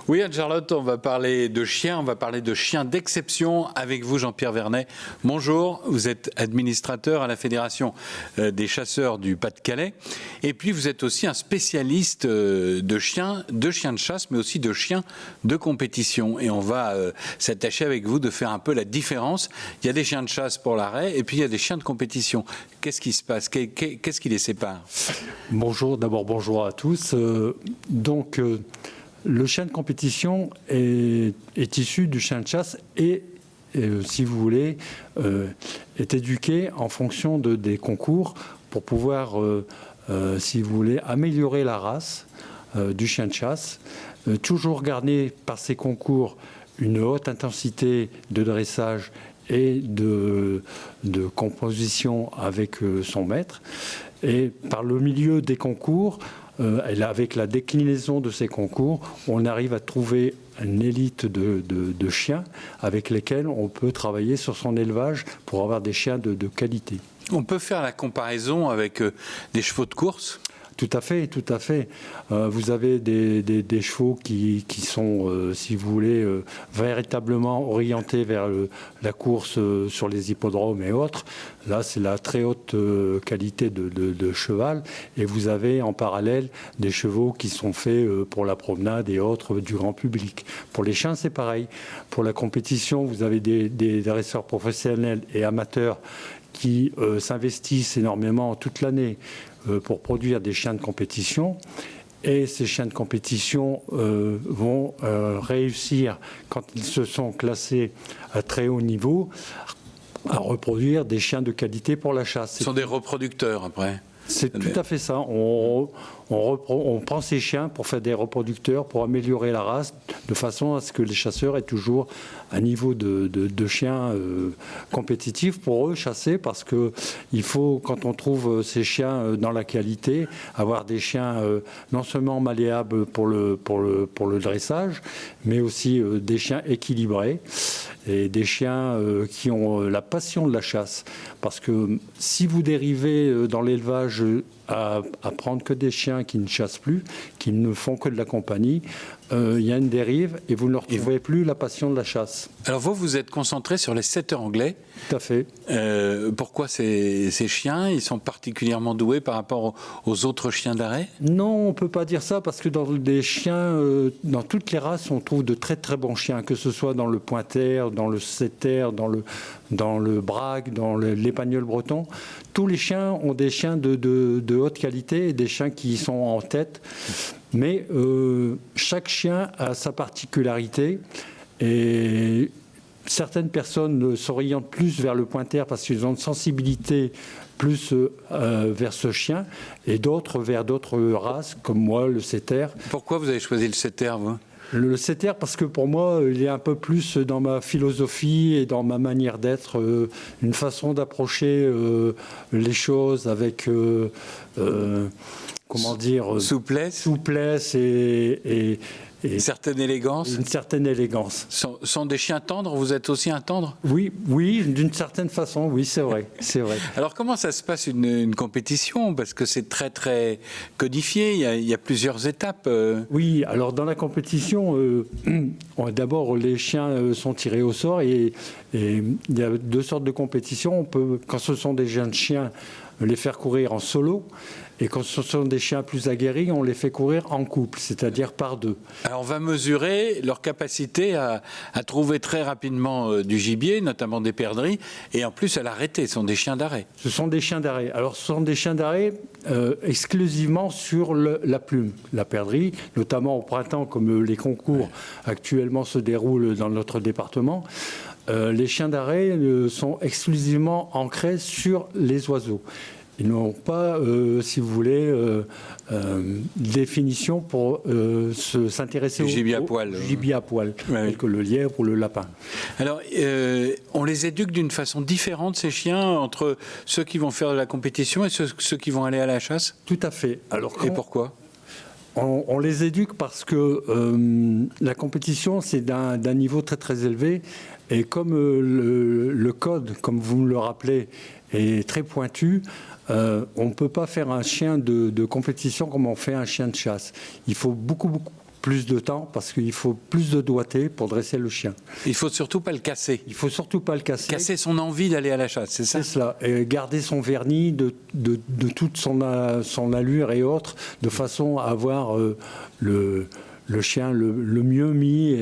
Oui, Anne-Charlotte, on va parler de chiens, on va parler de chiens d'exception avec vous, Jean-Pierre Vernet. Bonjour, vous êtes administrateur à la Fédération des chasseurs du Pas-de-Calais. Et puis, vous êtes aussi un spécialiste de chiens de chasse, mais aussi de chiens de compétition. Et on va s'attacher avec vous de faire un peu la différence. Il y a des chiens de chasse pour l'arrêt et puis il y a des chiens de compétition. Qu'est-ce qui se passe? Qu'est-ce qui les sépare? Bonjour, d'abord bonjour à tous. Le chien de compétition est issu du chien de chasse et si vous voulez, est éduqué en fonction des concours pour pouvoir, si vous voulez, améliorer la race du chien de chasse. Toujours garder par ces concours une haute intensité de dressage et de composition avec son maître. Et par le milieu des concours, avec la déclinaison de ces concours, on arrive à trouver une élite de chiens avec lesquels on peut travailler sur son élevage pour avoir des chiens de qualité. On peut faire la comparaison avec des chevaux de course ? Tout à fait, tout à fait. Vous avez des chevaux qui sont, si vous voulez, véritablement orientés vers la course sur les hippodromes et autres. Là, c'est la très haute qualité de cheval. Et vous avez en parallèle des chevaux qui sont faits pour la promenade et autres du grand public. Pour les chiens, c'est pareil. Pour la compétition, vous avez des dresseurs professionnels et amateurs qui s'investissent énormément toute l'année pour produire des chiens de compétition. Et ces chiens de compétition vont réussir, quand ils se sont classés à très haut niveau, à reproduire des chiens de qualité pour la chasse. Ce sont des reproducteurs après. C'est tout à fait ça. On prend ces chiens pour faire des reproducteurs, pour améliorer la race, de façon à ce que les chasseurs aient toujours un niveau de chiens compétitif pour eux chasser, parce qu'il faut, quand on trouve ces chiens dans la qualité, avoir des chiens non seulement malléables pour le dressage, mais aussi des chiens équilibrés et des chiens qui ont la passion de la chasse. Parce que si vous dérivez dans l'élevage à prendre que des chiens qui ne chassent plus, qui ne font que de la compagnie, il y a une dérive et vous ne retrouvez plus la passion de la chasse. Alors vous êtes concentré sur les setters anglais. Tout à fait. Pourquoi ces chiens, ils sont particulièrement doués par rapport aux autres chiens d'arrêt? Non, on ne peut pas dire ça, parce que dans les chiens, dans toutes les races, on trouve de très très bons chiens, que ce soit dans le pointer, dans le setter, dans le brag, dans l'épagnol breton. Tous les chiens ont des chiens de haute qualité et des chiens qui sont en tête. Mais chaque chien a sa particularité et certaines personnes s'orientent plus vers le pointer parce qu'ils ont une sensibilité plus vers ce chien et d'autres vers d'autres races comme moi, le setter. Pourquoi vous avez choisi le setter, vous ? Le setter, parce que pour moi, il est un peu plus dans ma philosophie et dans ma manière d'être, une façon d'approcher les choses avec, comment dire, souplesse et une certaine élégance. Une certaine élégance. Sont des chiens tendres? Vous êtes aussi un tendre? Oui, d'une certaine façon, oui, c'est vrai, c'est vrai. Alors comment ça se passe une compétition? Parce que c'est très très codifié, il y a plusieurs étapes. Oui, alors dans la compétition, d'abord les chiens sont tirés au sort et il y a deux sortes de compétitions. On peut, quand ce sont des jeunes chiens, les faire courir en solo. Et quand ce sont des chiens plus aguerris, on les fait courir en couple, c'est-à-dire par deux. Alors on va mesurer leur capacité à trouver très rapidement du gibier, notamment des perdrix, et en plus à l'arrêter. Ce sont des chiens d'arrêt. Ce sont des chiens d'arrêt. Alors ce sont des chiens d'arrêt exclusivement sur la plume. La perdrix, notamment au printemps, comme les concours actuellement se déroulent dans notre département. Les chiens d'arrêt sont exclusivement ancrés sur les oiseaux. Ils n'ont pas, si vous voulez, définition pour s'intéresser au gibier à poil, tel que le lièvre ou le lapin. Alors, on les éduque d'une façon différente, ces chiens, entre ceux qui vont faire de la compétition et ceux qui vont aller à la chasse? Tout à fait. Et pourquoi? On les éduque parce que la compétition, c'est d'un niveau très très élevé. Et comme le code, comme vous me le rappelez, est très pointu, on ne peut pas faire un chien de compétition comme on fait un chien de chasse. Il faut beaucoup plus de temps parce qu'il faut plus de doigté pour dresser le chien. Il faut surtout pas le casser. Il faut surtout pas le casser. Casser son envie d'aller à la chasse, c'est ça? C'est cela. Et garder son vernis de toute son allure et autres, de façon à avoir le chien le mieux mis.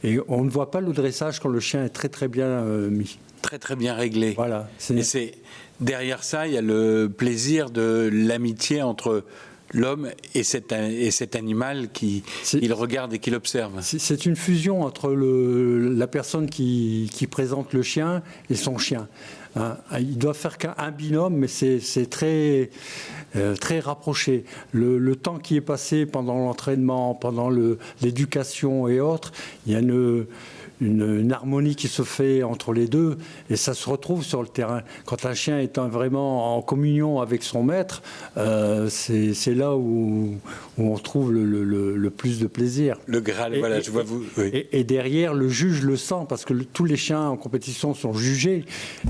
Et on ne voit pas le dressage quand le chien est très très bien mis. Très très bien réglé. Voilà. Et c'est derrière ça, il y a le plaisir de l'amitié entre l'homme et cet animal qu'il regarde et qu'il observe. C'est une fusion entre la personne qui présente le chien et son chien. Hein, ils doivent faire qu'un binôme, mais c'est très, très rapproché. Le temps qui est passé pendant l'entraînement, pendant l'éducation et autres, il y a une harmonie qui se fait entre les deux et ça se retrouve sur le terrain. Quand un chien est vraiment en communion avec son maître, c'est là où on trouve le plus de plaisir. Le Graal, voilà, je vois vous. Oui. Et derrière, le juge le sent parce que tous les chiens en compétition sont jugés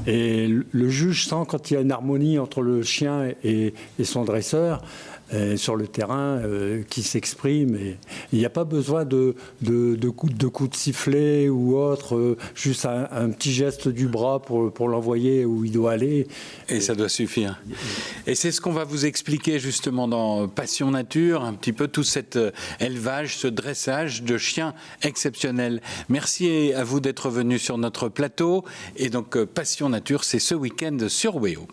et le juge sent quand il y a une harmonie entre le chien et son dresseur. Sur le terrain qui s'exprime. Il n'y a pas besoin de coups de sifflet ou autre, juste un petit geste du bras pour l'envoyer où il doit aller. Et ça doit suffire. Et c'est ce qu'on va vous expliquer justement dans Passion Nature, un petit peu tout cet élevage, ce dressage de chiens exceptionnels. Merci à vous d'être venus sur notre plateau. Et donc Passion Nature, c'est ce week-end sur WEO.